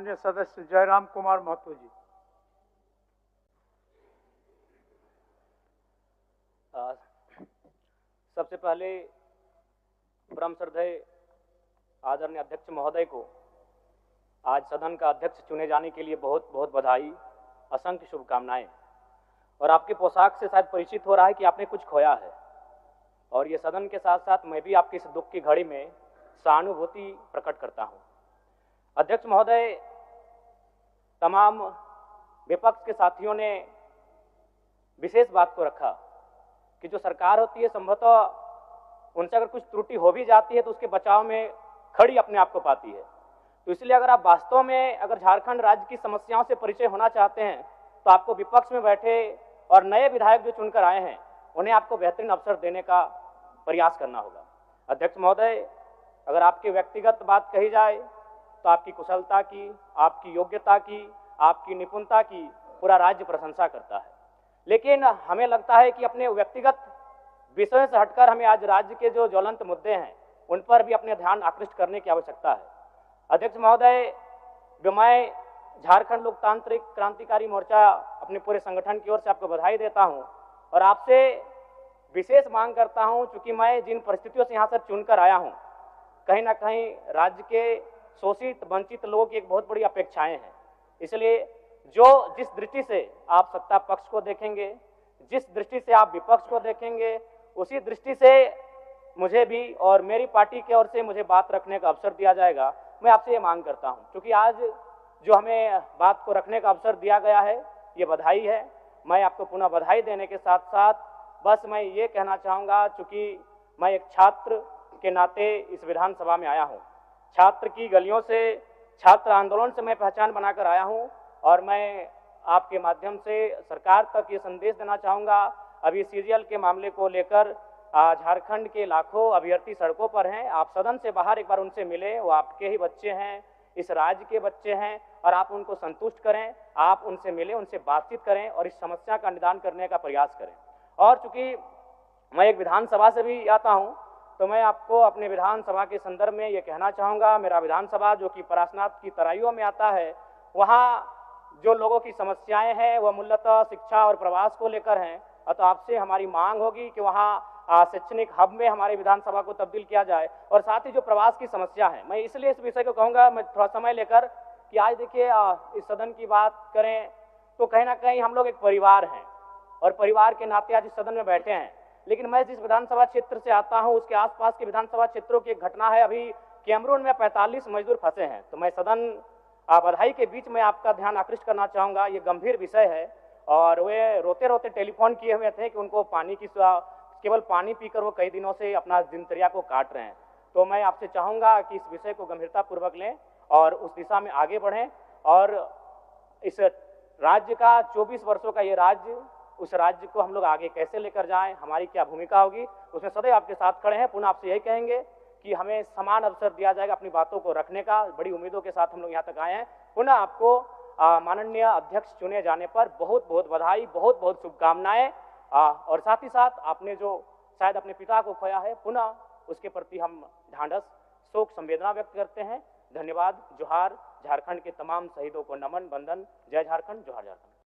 माननीय सदस्य जयराम कुमार महतो जी। सबसे पहले परम श्रद्धेय आदरणीय अध्यक्ष महोदय को आज सदन का अध्यक्ष चुने जाने के लिए बहुत बहुत बधाई, असंख्य शुभकामनाएं। और आपके पोशाक से शायद परिचित हो रहा है कि आपने कुछ खोया है, और ये सदन के साथ साथ मैं भी आपके इस दुख की घड़ी में सहानुभूति प्रकट करता हूं। अध्यक्ष महोदय, तमाम विपक्ष के साथियों ने विशेष बात को रखा कि जो सरकार होती है संभवतः उनसे अगर कुछ त्रुटि हो भी जाती है तो उसके बचाव में खड़ी अपने आप को पाती है। तो इसलिए अगर आप वास्तव में अगर झारखंड राज्य की समस्याओं से परिचय होना चाहते हैं तो आपको विपक्ष में बैठे और नए विधायक जो चुनकर आए हैं उन्हें आपको बेहतरीन अवसर देने का प्रयास करना होगा। अध्यक्ष महोदय, अगर आपकी व्यक्तिगत बात कही जाए तो आपकी कुशलता की, आपकी योग्यता की, आपकी निपुणता की पूरा राज्य प्रशंसा करता है, लेकिन हमें लगता है कि अपने व्यक्तिगत विषयों से हटकर हमें आज राज्य के जो ज्वलंत मुद्दे हैं उन पर भी अपने ध्यान आकृष्ट करने की आवश्यकता है। अध्यक्ष महोदय, मैं झारखंड लोकतांत्रिक क्रांतिकारी मोर्चा अपने पूरे संगठन की ओर से आपको बधाई देता हूं और आपसे विशेष मांग करता हूं, चूंकि मैं जिन परिस्थितियों से यहाँ से चुनकर आया हूं, कहीं ना कहीं राज्य के शोषित वंचित लोगों की एक बहुत बड़ी अपेक्षाएं हैं। इसलिए जिस दृष्टि से आप सत्ता पक्ष को देखेंगे, जिस दृष्टि से आप विपक्ष को देखेंगे, उसी दृष्टि से मुझे भी और मेरी पार्टी की ओर से मुझे बात रखने का अवसर दिया जाएगा। मैं आपसे ये मांग करता हूं, क्योंकि आज जो हमें बात को रखने का अवसर दिया गया है ये बधाई है। मैं आपको पुनः बधाई देने के साथ साथ बस मैं ये कहना चाहूँगा, चूँकि मैं एक छात्र के नाते इस विधानसभा में आया हूँ, छात्र की गलियों से, छात्र आंदोलन से मैं पहचान बनाकर आया हूँ, और मैं आपके माध्यम से सरकार तक ये संदेश देना चाहूँगा। अभी सीरियल के मामले को लेकर झारखंड के लाखों अभ्यर्थी सड़कों पर हैं। आप सदन से बाहर एक बार उनसे मिलें, वो आपके ही बच्चे हैं, इस राज्य के बच्चे हैं, और आप उनको संतुष्ट करें, आप उनसे मिलें, उनसे बातचीत करें और इस समस्या का निदान करने का प्रयास करें। और चूंकि मैं एक विधानसभा से भी आता हूं, तो मैं आपको अपने विधानसभा के संदर्भ में ये कहना चाहूँगा, मेरा विधानसभा जो कि परासनाथ की तराइयों में आता है, वहाँ जो लोगों की समस्याएं हैं वह मूलतः शिक्षा और प्रवास को लेकर हैं। तो आपसे हमारी मांग होगी कि वहाँ शैक्षणिक हब में हमारे विधानसभा को तब्दील किया जाए, और साथ ही जो प्रवास की समस्या है, मैं इसलिए इस विषय को कहूँगा, मैं थोड़ा समय लेकर, कि आज देखिए इस सदन की बात करें तो कहीं ना कहीं हम लोग एक परिवार हैं और परिवार के नाते आज इस सदन में बैठे हैं। लेकिन मैं जिस विधानसभा क्षेत्र से आता हूं उसके आसपास के विधानसभा क्षेत्रों की एक घटना है, अभी कैमरून में 45 मजदूर फंसे हैं। तो मैं सदन बधाई के बीच में आपका ध्यान आकृष्ट करना चाहूँगा, ये गंभीर विषय है, और वे रोते रोते टेलीफोन किए हुए थे कि उनको पानी की केवल पानी पीकर वो कई दिनों से अपना दिनचर्या को काट रहे हैं। तो मैं आपसे चाहूँगा कि इस विषय को गंभीरतापूर्वक लें और उस दिशा में आगे बढ़ें, और इस राज्य का 24 वर्षों का ये राज्य, उस राज्य को हम लोग आगे कैसे लेकर जाएं, हमारी क्या भूमिका होगी, उसमें सदैव आपके साथ खड़े हैं। पुनः आपसे यही कहेंगे कि हमें समान अवसर दिया जाएगा अपनी बातों को रखने का। बड़ी उम्मीदों के साथ हम लोग यहाँ तक आए हैं। पुनः आपको माननीय अध्यक्ष चुने जाने पर बहुत बहुत बधाई, बहुत बहुत शुभकामनाएं, और साथ ही साथ आपने जो शायद अपने पिता को खोया है, पुनः उसके प्रति हम ढांढस, शोक, संवेदना व्यक्त करते हैं। धन्यवाद। जोहार। झारखंड के तमाम शहीदों को नमन, वंदन। जय झारखंड, जोहार झारखंड।